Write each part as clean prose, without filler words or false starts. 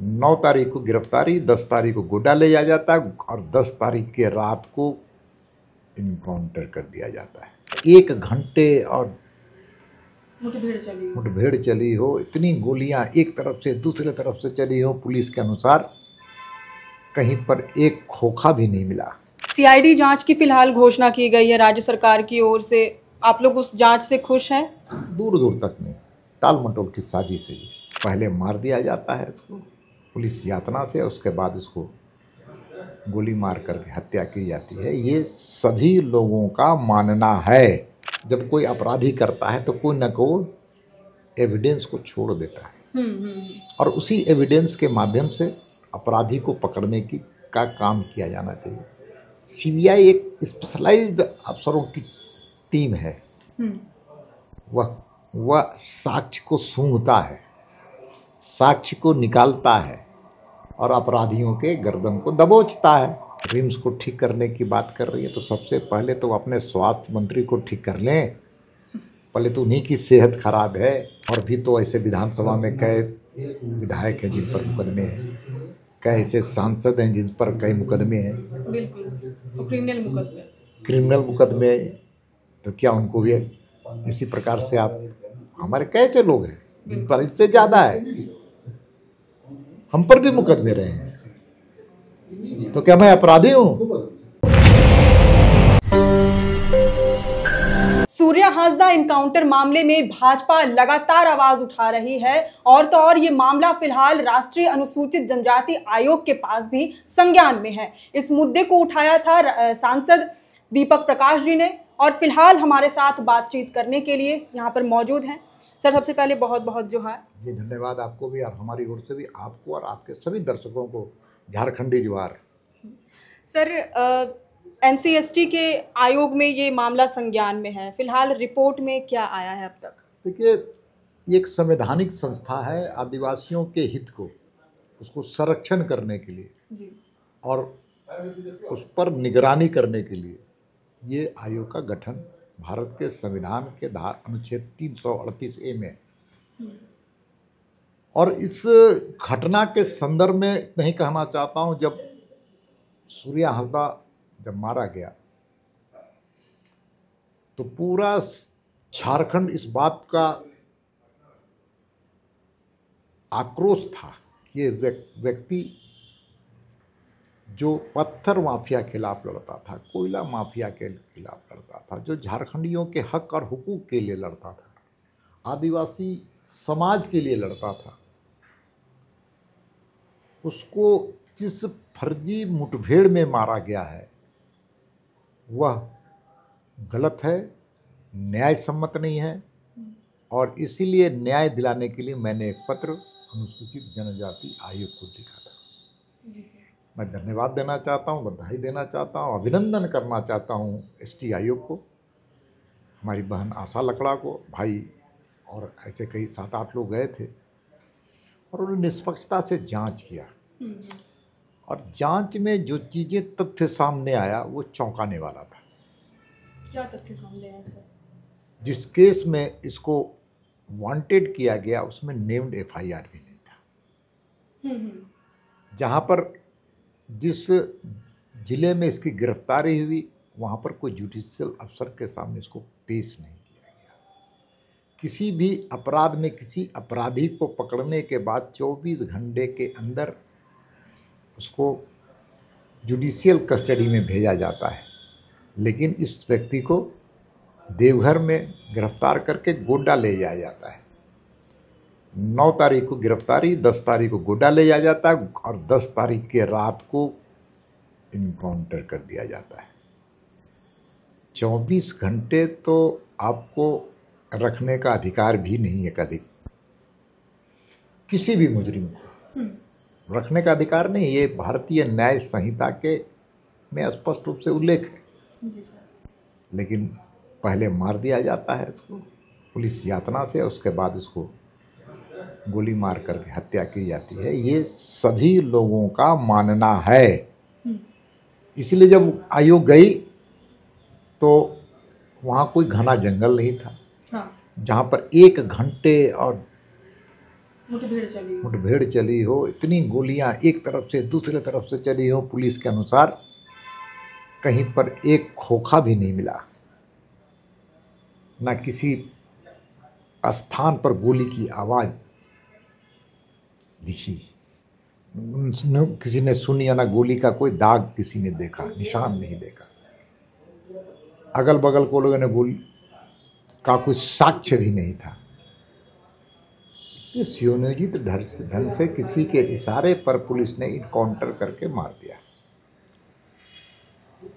9 तारीख को गिरफ्तारी, 10 तारीख को गोड्डा ले जाया जाता है और 10 तारीख के रात को इनकाउंटर कर दिया जाता है। 1 घंटे और मुठभेड़ चली हो, इतनी गोलियां एक तरफ से दूसरे तरफ से चली हो, पुलिस के अनुसार कहीं पर एक खोखा भी नहीं मिला। सीआईडी जांच की फिलहाल घोषणा की गई है राज्य सरकार की ओर से, आप लोग उस जांच से खुश हैं? दूर दूर तक नहीं, टाल मटोल की साजिश है। पहले मार दिया जाता है इसको पुलिस यातना से, उसके बाद इसको गोली मार करके हत्या की जाती है। ये सभी लोगों का मानना है। जब कोई अपराधी करता है तो कोई न कोई एविडेंस को छोड़ देता है और उसी एविडेंस के माध्यम से अपराधी को पकड़ने की का काम किया जाना चाहिए। सीबीआई एक स्पेशलाइज्ड अफसरों की टीम है। वह साक्ष्य को सूंघता है, साक्ष्य को निकालता है और अपराधियों के गर्दन को दबोचता है। रिम्स को ठीक करने की बात कर रही है तो सबसे पहले तो अपने स्वास्थ्य मंत्री को ठीक कर लें। पहले तो उन्हीं की सेहत खराब है। और भी तो ऐसे विधानसभा में कई विधायक हैं जिन पर मुकदमे हैं, कई ऐसे सांसद हैं जिन पर कई मुकदमे हैं, बिल्कुल, तो क्रिमिनल मुकदमे। तो क्या उनको भी इसी प्रकार से आप, हमारे कैसे लोग हैं जिन पर इससे ज़्यादा है, हम पर भी मुकदमे रहे हैं, तो क्या मैं अपराधी हूं? सूर्या हासदा इनकाउंटर मामले में भाजपा लगातार आवाज उठा रही है और तो और ये मामला फिलहाल राष्ट्रीय अनुसूचित जनजाति आयोग के पास भी संज्ञान में है। इस मुद्दे को उठाया था सांसद दीपक प्रकाश जी ने और फिलहाल हमारे साथ बातचीत करने के लिए यहाँ पर मौजूद हैं। सर, सबसे पहले बहुत बहुत जोहार। जी धन्यवाद आपको भी और हमारी ओर से भी आपको और आपके सभी दर्शकों को झारखंडी जोहार। सर, एनसीएसटी के आयोग में ये मामला संज्ञान में है, फिलहाल रिपोर्ट में क्या आया है अब तक? देखिए, एक संवैधानिक संस्था है, आदिवासियों के हित को उसको संरक्षण करने के लिए जी। और उस पर निगरानी करने के लिए ये आयोग का गठन भारत के संविधान के अनुच्छेद 338A में। और इस घटना के संदर्भ में इतना ही कहना चाहता हूँ, जब सूर्या हासदा जब मारा गया तो पूरा झारखंड इस बात का आक्रोश था कि ये व्यक्ति जो पत्थर माफिया के खिलाफ लड़ता था, कोयला माफिया के खिलाफ लड़ता था, जो झारखंडियों के हक और हुकूक के लिए लड़ता था, आदिवासी समाज के लिए लड़ता था, उसको जिस फर्जी मुठभेड़ में मारा गया है वह गलत है, न्याय सम्मत नहीं है। और इसीलिए न्याय दिलाने के लिए मैंने एक पत्र अनुसूचित जनजाति आयोग को लिखा था। मैं धन्यवाद देना चाहता हूँ, बधाई देना चाहता हूँ, अभिनंदन करना चाहता हूँ एसटी आयोग को, हमारी बहन आशा लकड़ा को, भाई और ऐसे कई 7-8 लोग गए थे और उन्होंने निष्पक्षता से जांच किया। और जांच में जो चीज़ें तथ्य सामने आया वो चौंकाने वाला था। क्या तथ्य सामने आया सर? जिस केस में इसको वांटेड किया गया उसमें नेम्ड एफआईआर भी नहीं था। जहां पर जिस जिले में इसकी गिरफ्तारी हुई वहां पर कोई जुडिशियल अफसर के सामने इसको पेश नहीं किया गया। किसी भी अपराध में किसी अपराधी को पकड़ने के बाद 24 घंटे के अंदर उसको जुडिशियल कस्टडी में भेजा जाता है, लेकिन इस व्यक्ति को देवघर में गिरफ्तार करके गोड्डा ले जाया जाता है। 9 तारीख को गिरफ्तारी, 10 तारीख को गोड्डा ले जाया जाता है और 10 तारीख के रात को इनकाउंटर कर दिया जाता है। 24 घंटे तो आपको रखने का अधिकार भी नहीं है, कभी किसी भी मुजरिम को रखने का अधिकार नहीं। ये भारतीय न्याय संहिता के में स्पष्ट रूप से उल्लेख है। जी सर। लेकिन पहले मार दिया जाता है इसको पुलिस यातना से, उसके बाद इसको गोली मार करके हत्या की जाती है। ये सभी लोगों का मानना है। इसीलिए जब आयोग गई तो वहाँ कोई घना जंगल नहीं था। हाँ। जहाँ पर 1 घंटे और मुठभेड़ चली हो, इतनी गोलियां एक तरफ से दूसरे तरफ से चली हो, पुलिस के अनुसार कहीं पर एक खोखा भी नहीं मिला, ना किसी स्थान पर गोली की आवाज दिखी, किसी ने सुनी, या ना गोली का कोई दाग किसी ने देखा, निशान नहीं देखा। अगल बगल को लोगों ने गोली का कोई साक्ष्य भी नहीं था। इसलिए सुनियोजित ढंग से किसी के इशारे पर पुलिस ने इनकाउंटर करके मार दिया।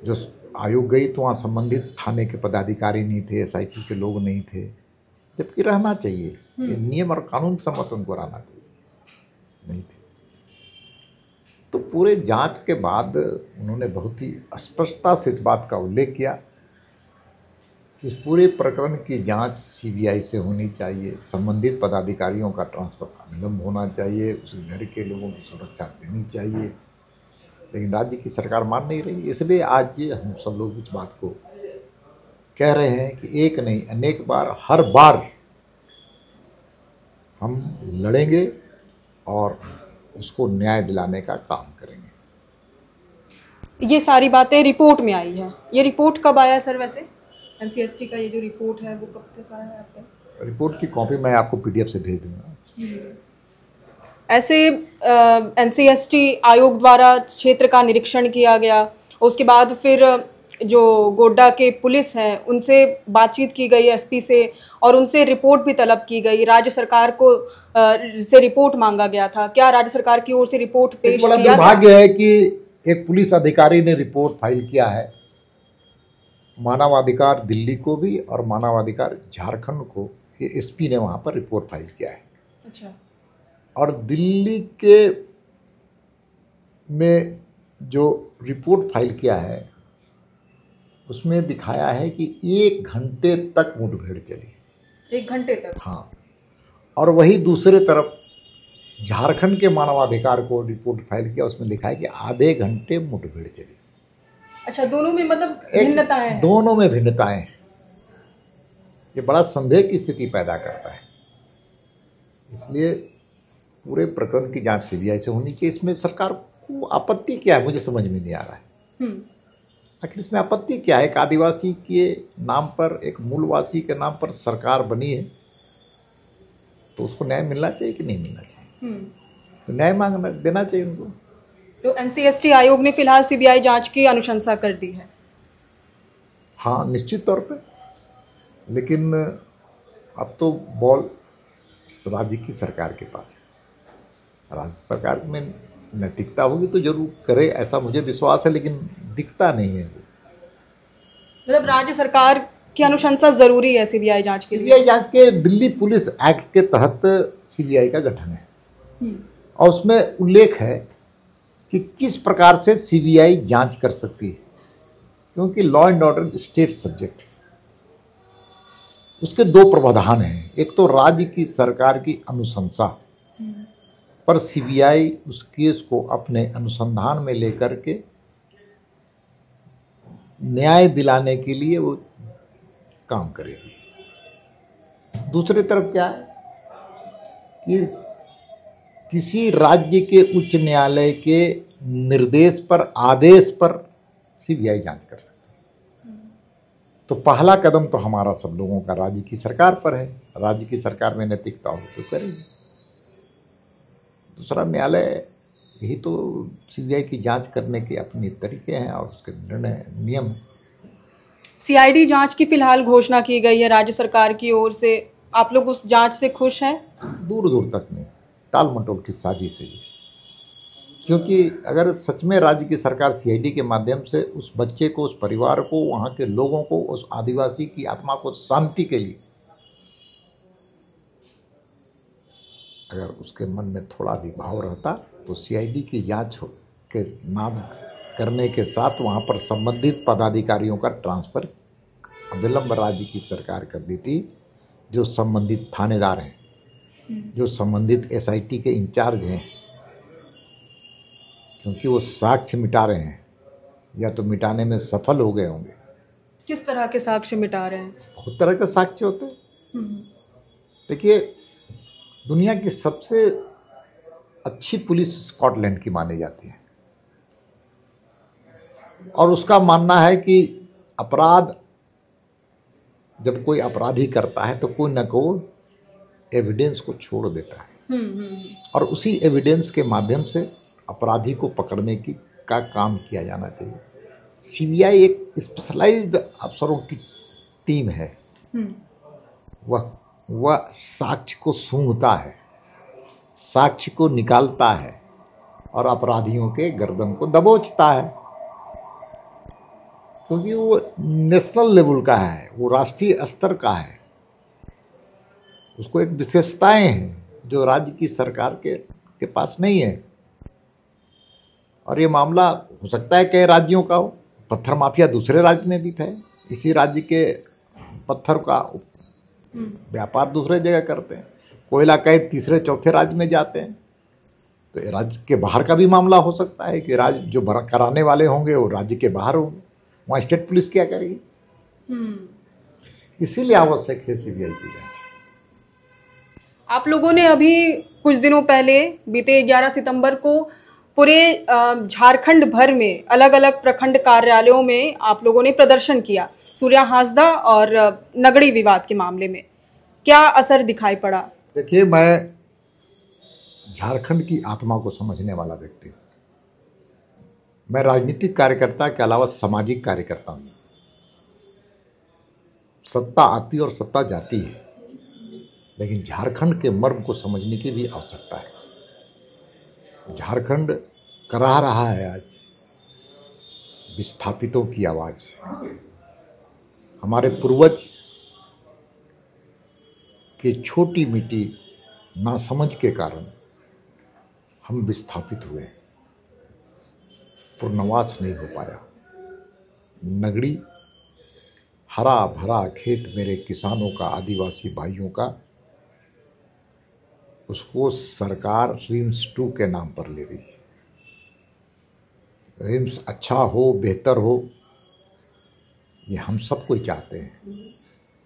जो आयोग गई तो वहाँ संबंधित थाने के पदाधिकारी नहीं थे, एसआईटी के लोग नहीं थे, जबकि रहना चाहिए, ये नियम और कानून सम्मत उनको रहना चाहिए, नहीं थे। तो पूरे जांच के बाद उन्होंने बहुत ही स्पष्टता से इस बात का उल्लेख किया कि इस पूरे प्रकरण की जांच सीबीआई से होनी चाहिए, संबंधित पदाधिकारियों का ट्रांसफर अविलंब होना चाहिए, उस घर के लोगों की सुरक्षा देनी चाहिए। लेकिन राज्य की सरकार मान नहीं रही, इसलिए आज हम सब लोग इस बात को कह रहे हैं कि एक नहीं अनेक बार, हर बार हम लड़ेंगे और उसको न्याय दिलाने का काम करेंगे। ये सारी बातें रिपोर्ट में आई है। ये रिपोर्ट कब आया सर? वैसे एनसीएसटी का ये जो रिपोर्ट है वो कब तक आया आपका? रिपोर्ट की कॉपी मैं आपको पीडीएफ से भेज दूंगा। ऐसे एनसीएसटी आयोग द्वारा क्षेत्र का निरीक्षण किया गया, उसके बाद फिर जो गोड्डा के पुलिस हैं उनसे बातचीत की गई एसपी से, और उनसे रिपोर्ट भी तलब की गई। राज्य सरकार को से रिपोर्ट मांगा गया था। क्या राज्य सरकार की ओर से रिपोर्ट पेश किया? बड़ा दुर्भाग्य है कि एक पुलिस अधिकारी ने रिपोर्ट फाइल किया है, मानवाधिकार दिल्ली को भी और मानवाधिकार झारखंड को, ये एसपी ने वहाँ पर रिपोर्ट फाइल किया है। अच्छा। और दिल्ली के में जो रिपोर्ट फाइल किया है उसमें दिखाया है कि 1 घंटे तक मुठभेड़ चली। 1 घंटे तक? हाँ। और वही दूसरे तरफ झारखंड के मानवाधिकार को रिपोर्ट फाइल किया, उसमें लिखा है कि आधे घंटे मुठभेड़ चली। अच्छा, दोनों में मतलब भिन्नताएं हैं? दोनों में भिन्नताएं हैं। ये बड़ा संदेह की स्थिति पैदा करता है। इसलिए पूरे प्रकरण की जांच सीबीआई से होनी चाहिए। इसमें सरकार को आपत्ति क्या है, मुझे समझ में नहीं आ रहा है। आखिर इसमें आपत्ति क्या है? एक आदिवासी के नाम पर, एक मूलवासी के नाम पर सरकार बनी है, तो उसको न्याय मिलना चाहिए कि नहीं मिलना चाहिए? तो न्याय मांगना देना चाहिए उनको। तो एनसीएसटी आयोग ने फिलहाल सीबीआई जांच की अनुशंसा कर दी है? हाँ, निश्चित तौर पे। लेकिन अब तो बॉल राज्य की सरकार के पास है। राज्य सरकार में नैतिकता होगी तो जरूर करे, ऐसा मुझे विश्वास है, लेकिन दिखता नहीं है। मतलब राज्य सरकार की अनुशंसा जरूरी है सीबीआई जांच के लिए? सीबीआई जांच के दिल्ली पुलिस एक्ट के तहत सीबीआई का गठन है और उसमें उल्लेख है कि किस प्रकार से सीबीआई जांच कर सकती है, क्योंकि law and order state subject है। उसके 2 प्रावधान हैं। एक तो राज्य की सरकार की अनुशंसा पर सीबीआई उस केस को अपने अनुसंधान में लेकर के न्याय दिलाने के लिए वो काम करेगी। दूसरी तरफ क्या है कि किसी राज्य के उच्च न्यायालय के निर्देश पर, आदेश पर सीबीआई जांच कर सकती है। तो पहला कदम तो हमारा सब लोगों का राज्य की सरकार पर है। राज्य की सरकार में नैतिकता हो तो करेगी। दूसरा, न्यायालय यही तो सीबीआई की जांच करने के अपने तरीके हैं और उसके निर्णय नियम। सीआईडी जांच की फिलहाल घोषणा की गई है राज्य सरकार की ओर से। आप लोग उस जांच से खुश हैं? दूर दूर तक नहीं, टाल मटोल की साजिश है ये। क्योंकि अगर सच में राज्य की सरकार सीआईडी के माध्यम से उस बच्चे को, उस परिवार को, वहाँ के लोगों को, उस आदिवासी की आत्मा को शांति के लिए, अगर उसके मन में थोड़ा भी भाव रहता तो सीआईडी की जांच के नाम करने के साथ वहाँ पर संबंधित पदाधिकारियों का ट्रांसफ़र अविलंब राज्य की सरकार कर देती। जो संबंधित थानेदार हैं, जो संबंधित एसआईटी के इंचार्ज हैं, क्योंकि वो साक्ष्य मिटा रहे हैं या तो मिटाने में सफल हो गए होंगे। किस तरह के साक्ष्य मिटा रहे हैं? बहुत तरह के साक्ष्य होते हैं। देखिए, दुनिया की सबसे अच्छी पुलिस स्कॉटलैंड की मानी जाती है और उसका मानना है कि अपराध जब कोई अपराधी करता है तो कोई न कोई एविडेंस को छोड़ देता है और उसी एविडेंस के माध्यम से अपराधी को पकड़ने की का काम किया जाना चाहिए। सीबीआई एक स्पेशलाइज्ड अफसरों की टीम है। वह साक्ष्य को सूंघता है, साक्ष्य को निकालता है और अपराधियों के गर्दन को दबोचता है, क्योंकि वो नेशनल लेवल का है, वो राष्ट्रीय स्तर का है। उसको एक विशेषताएं हैं जो राज्य की सरकार के पास नहीं है। और ये मामला हो सकता है कई राज्यों का हो। पत्थर माफिया दूसरे राज्य में भी है, इसी राज्य के पत्थर का व्यापार दूसरे जगह करते हैं, कोयला कई तीसरे चौथे राज्य में जाते हैं। तो राज्य के बाहर का भी मामला हो सकता है कि राज्य जो कराने वाले होंगे वो राज्य के बाहर होंगे, वहाँ स्टेट पुलिस क्या करेगी। इसीलिए आवश्यक है सीबीआई की जांच। आप लोगों ने अभी कुछ दिनों पहले बीते 11 सितंबर को पूरे झारखंड भर में अलग अलग प्रखंड कार्यालयों में आप लोगों ने प्रदर्शन किया सूर्या हांसदा और नगड़ी विवाद के मामले में। क्या असर दिखाई पड़ा? देखिए, मैं झारखंड की आत्मा को समझने वाला व्यक्ति हूँ। मैं राजनीतिक कार्यकर्ता के अलावा सामाजिक कार्यकर्ता हूँ। सत्ता आती और सत्ता जाती है, लेकिन झारखंड के मर्म को समझने की भी आवश्यकता है। झारखंड कराह रहा है आज विस्थापितों की आवाज। हमारे पूर्वज के छोटी मिटी नासमझ के कारण हम विस्थापित हुए, पुनर्वास नहीं हो पाया। नगड़ी हरा भरा खेत मेरे किसानों का, आदिवासी भाइयों का, उसको सरकार रिम्स 2 के नाम पर ले रही है। रिम्स अच्छा हो, बेहतर हो, ये हम सब कोई चाहते हैं,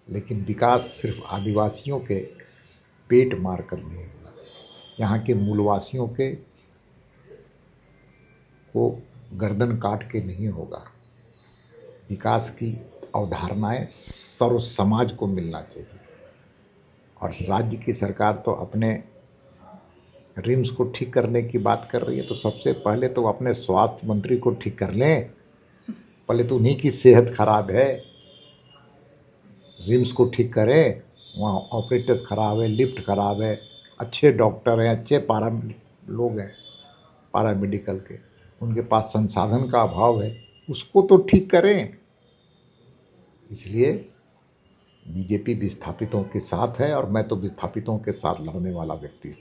लेकिन विकास सिर्फ आदिवासियों के पेट मार कर नहीं होगा। यहाँ के मूलवासियों के को गर्दन काट के नहीं होगा। विकास की अवधारणाएं सर्व समाज को मिलना चाहिए। और राज्य की सरकार तो अपने रिम्स को ठीक करने की बात कर रही है, तो सबसे पहले तो अपने स्वास्थ्य मंत्री को ठीक कर लें। पहले तो उन्हीं की सेहत खराब है, रिम्स को ठीक करें। वहाँ ऑपरेटर्स खराब है, लिफ्ट खराब है, अच्छे डॉक्टर हैं, अच्छे लोग हैं पैरामेडिकल के, उनके पास संसाधन का अभाव है, उसको तो ठीक करें। इसलिए बीजेपी विस्थापितों के साथ है और मैं तो विस्थापितों के साथ लड़ने वाला व्यक्ति हूँ।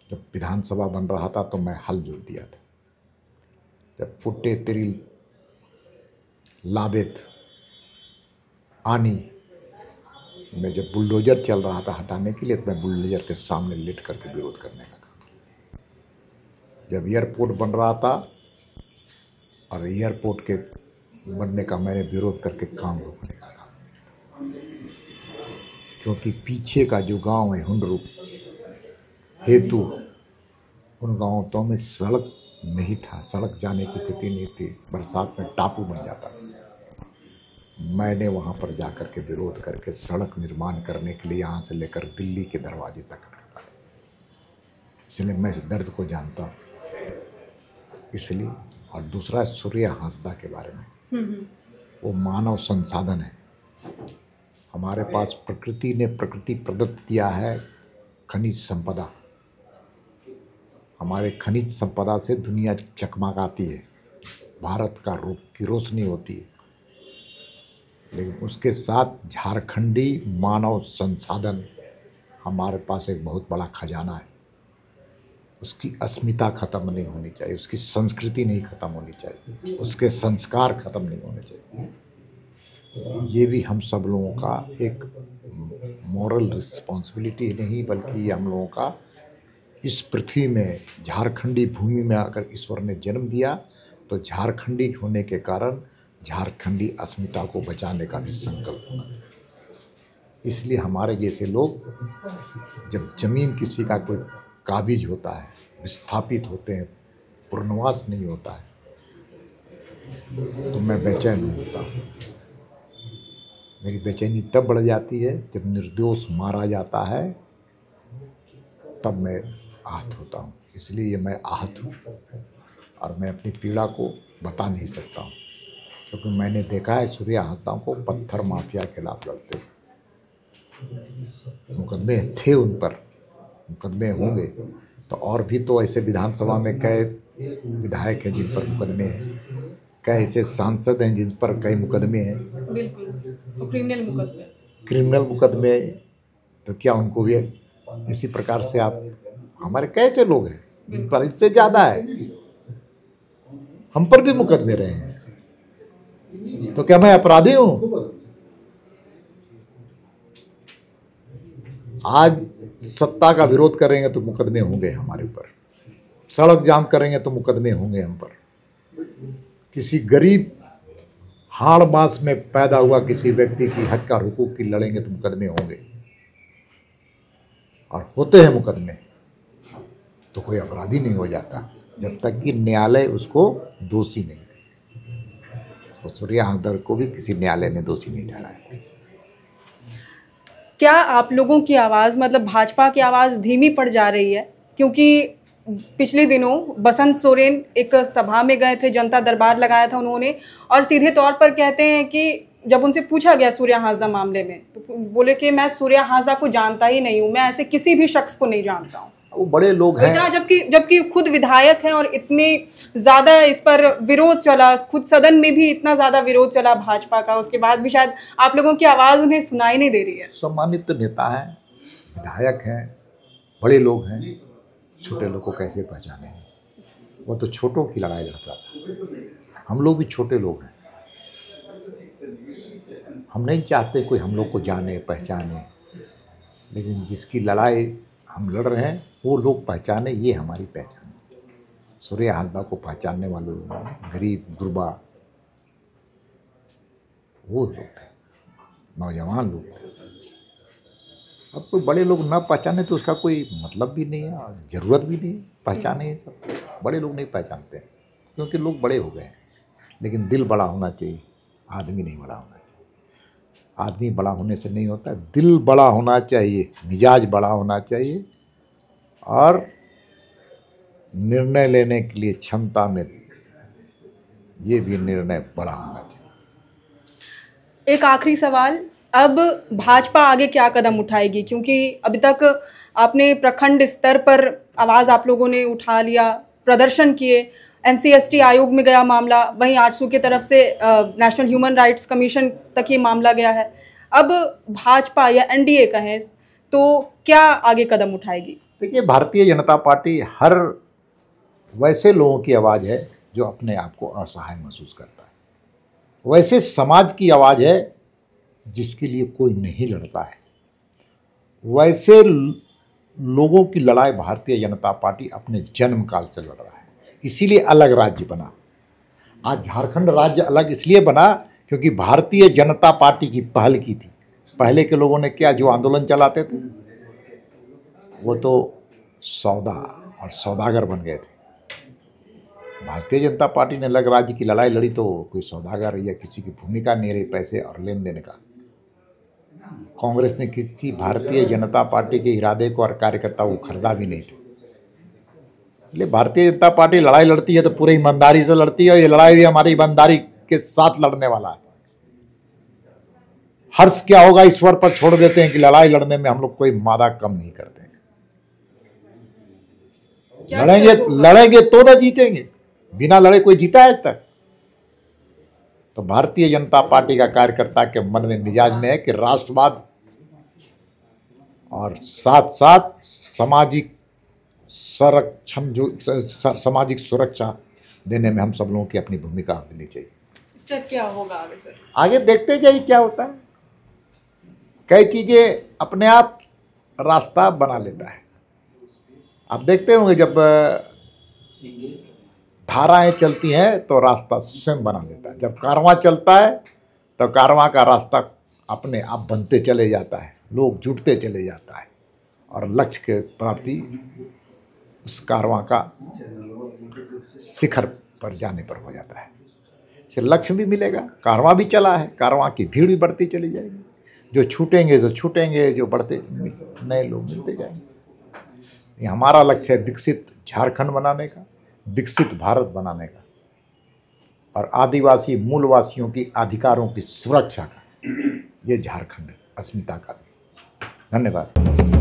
जब विधानसभा बन रहा था तो मैं हल जोत दिया था। जब फुट्टे तेरी लाबेत आनी में जब बुलडोजर चल रहा था हटाने के लिए, तो मैं बुलडोजर के सामने लेट करके विरोध करने का काम। जब एयरपोर्ट बन रहा था और एयरपोर्ट के बनने का मैंने विरोध करके काम रोकने का काम, क्योंकि पीछे का जो गांव है हुंडरू हेतु, उन गांवों में सड़क नहीं था, सड़क जाने की स्थिति नहीं थी, बरसात में टापू बन जाता था। मैंने वहाँ पर जाकर के विरोध करके सड़क निर्माण करने के लिए यहाँ से लेकर दिल्ली के दरवाजे तक रखा। इसलिए मैं इस दर्द को जानता हूँ। इसलिए, और दूसरा सूर्या हांसदा के बारे में, वो मानव संसाधन है। हमारे पास प्रकृति ने प्रकृति प्रदत्त किया है खनिज संपदा। हमारे खनिज संपदा से दुनिया चकमकाती है, भारत का रूप की रोशनी होती है। लेकिन उसके साथ झारखंडी मानव संसाधन हमारे पास एक बहुत बड़ा खजाना है। उसकी अस्मिता खत्म नहीं होनी चाहिए, उसकी संस्कृति नहीं खत्म होनी चाहिए, उसके संस्कार खत्म नहीं होने चाहिए। ये भी हम सब लोगों का एक मॉरल रिस्पॉन्सिबिलिटी नहीं, बल्कि हम लोगों का इस पृथ्वी में, झारखंडी भूमि में अगर ईश्वर ने जन्म दिया तो झारखंडी होने के कारण झारखंडी अस्मिता को बचाने का भी संकल्प होना। इसलिए हमारे जैसे लोग, जब जमीन किसी का कोई काबिज होता है, विस्थापित होते हैं, पुनर्वास नहीं होता है, तो मैं बेचैन होता हूँ। मेरी बेचैनी तब बढ़ जाती है जब निर्दोष मारा जाता है, तब मैं आहत होता हूँ। इसलिए मैं आहत हूँ और मैं अपनी पीड़ा को बता नहीं सकता हूँ, क्योंकि मैंने देखा है सूर्या हाजदा को पत्थर माफिया के खिलाफ लड़ते, मुकदमे थे उन पर, मुकदमे होंगे तो और भी तो ऐसे विधानसभा में कई विधायक हैं जिन पर मुकदमे हैं, कई ऐसे सांसद हैं जिन पर कई मुकदमे हैं, बिल्कुल, तो क्रिमिनल मुकदमे। तो क्या उनको भी इसी प्रकार से आप, हमारे कैसे लोग हैं जिन पर इससे ज़्यादा है, हम पर भी मुकदमे रहे हैं, तो क्या मैं अपराधी हूँ? आज सत्ता का विरोध करेंगे तो मुकदमे होंगे हमारे ऊपर, सड़क जाम करेंगे तो मुकदमे होंगे हम पर, किसी गरीब हाड़ मास में पैदा हुआ किसी व्यक्ति की हक का हुकूक की लड़ेंगे तो मुकदमे होंगे, और होते हैं मुकदमे। तो कोई अपराधी नहीं हो जाता जब तक कि न्यायालय उसको दोषी नहीं करे। तो सूर्या हाजदा को भी किसी न्यायालय ने दोषी नहीं ठहराया। क्या आप लोगों की आवाज़, मतलब भाजपा की आवाज़ धीमी पड़ जा रही है? क्योंकि पिछले दिनों बसंत सोरेन एक सभा में गए थे, जनता दरबार लगाया था उन्होंने, और सीधे तौर पर कहते हैं कि जब उनसे पूछा गया सूर्या हाजदा मामले में, तो बोले कि मैं सूर्या हाजदा को जानता ही नहीं हूँ, मैं ऐसे किसी भी शख्स को नहीं जानता हूँ। वो बड़े लोग हैं, इतना जबकि खुद विधायक हैं और इतने ज़्यादा इस पर विरोध चला, खुद सदन में भी इतना ज़्यादा विरोध चला भाजपा का, उसके बाद भी शायद आप लोगों की आवाज़ उन्हें सुनाई नहीं दे रही है। सम्मानित नेता हैं, विधायक हैं, बड़े लोग हैं, छोटे लोग को कैसे पहचानेंगे? वो तो छोटों की लड़ाई लड़ता था, हम लोग भी छोटे लोग हैं। हम नहीं चाहते कोई हम लोग को जाने पहचाने, लेकिन जिसकी लड़ाई हम लड़ रहे हैं वो लोग पहचाने, ये हमारी पहचान है। सूर्या हाजदा को पहचानने वाले लोग गरीब गुरबा वो लोग थे, नौजवान लोग थे। अब कोई बड़े लोग ना पहचाने तो उसका कोई मतलब भी नहीं है और ज़रूरत भी नहीं है, पहचाने ये सब। बड़े लोग नहीं पहचानते क्योंकि लोग बड़े हो गए, लेकिन दिल बड़ा होना चाहिए, आदमी नहीं बड़ा होना चाहिए। आदमी बड़ा होने से नहीं होता, दिल बड़ा होना चाहिए, मिजाज बड़ा होना चाहिए, और निर्णय लेने के लिए क्षमता में ये भी निर्णय बड़ा होना चाहिए। एक आखिरी सवाल, अब भाजपा आगे क्या कदम उठाएगी? क्योंकि अभी तक आपने प्रखंड स्तर पर आवाज़ आप लोगों ने उठा लिया, प्रदर्शन किए, NCST आयोग में गया मामला, वहीं आजसू की तरफ से नेशनल ह्यूमन राइट्स कमीशन तक ये मामला गया है। अब भाजपा या NDA कहें तो क्या आगे कदम उठाएगी? देखिए, भारतीय जनता पार्टी हर वैसे लोगों की आवाज़ है जो अपने आप को असहाय महसूस करता है, वैसे समाज की आवाज़ है जिसके लिए कोई नहीं लड़ता है, वैसे लोगों की लड़ाई भारतीय जनता पार्टी अपने जन्म काल से लड़ रहा है। इसीलिए अलग राज्य बना। आज झारखंड राज्य अलग इसलिए बना क्योंकि भारतीय जनता पार्टी की पहल की थी। पहले के लोगों ने क्या जो आंदोलन चलाते थे वो तो सौदा और सौदागर बन गए थे। भारतीय जनता पार्टी ने अलग राज्य की लड़ाई लड़ी तो कोई सौदागर या किसी की भूमिका नहीं रही पैसे और लेन देन का। कांग्रेस ने किसी भारतीय जनता पार्टी के इरादे को और कार्यकर्ता को खरीदा भी नहीं था। इसलिए भारतीय जनता पार्टी लड़ाई लड़ती है तो पूरी ईमानदारी से लड़ती है, और ये लड़ाई भी हमारी ईमानदारी के साथ लड़ने वाला है। हर्ष क्या होगा ईश्वर पर छोड़ देते हैं कि लड़ाई लड़ने में हम लोग कोई मादा कम नहीं करते। लड़ेंगे तो ना जीतेंगे, बिना लड़े कोई जीता है आज तक? तो भारतीय जनता पार्टी का कार्यकर्ता के मन में मिजाज में है कि राष्ट्रवाद और साथ साथ सामाजिक संरक्षण, जो सामाजिक सुरक्षा देने में हम सब लोगों की अपनी भूमिका देनी चाहिए। स्टेप क्या होगा आगे सर? आगे देखते जाइए क्या होता है। कई चीजें अपने आप रास्ता बना लेता है। आप देखते होंगे जब धाराएं चलती हैं तो रास्ता स्वयं बना लेता है। जब कारवां चलता है तो कारवां का रास्ता अपने आप बनते चले जाता है, लोग जुटते चले जाता है और लक्ष्य के प्राप्ति उस कारवां का शिखर पर जाने पर हो जाता है। इससे लक्ष्य भी मिलेगा, कारवां भी चला है, कारवां की भीड़ भी बढ़ती चली जाएगी, जो छूटेंगे तो छूटेंगे, जो बढ़ते नए लोग मिलते जाएंगे। ये हमारा लक्ष्य है विकसित झारखंड बनाने का, विकसित भारत बनाने का और आदिवासी मूलवासियों की अधिकारों की सुरक्षा का। ये झारखंड अस्मिता का। धन्यवाद।